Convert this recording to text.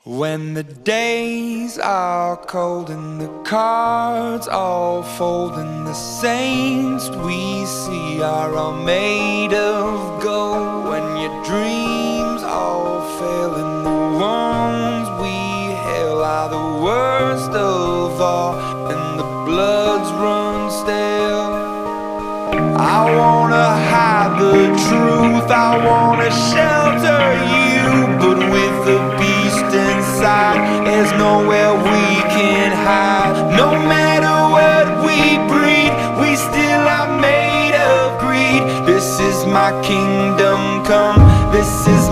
When the days are cold and the cards all fold and the saints we see are all made of gold, when your dreams all fail and the ones we hail are the worst of all and the bloods run stale, I wanna hide the truth, I wanna shelter you, but with the beast inside, there's nowhere we can hide. No matter what we breed, we still are made of greed. This is my kingdom come, this is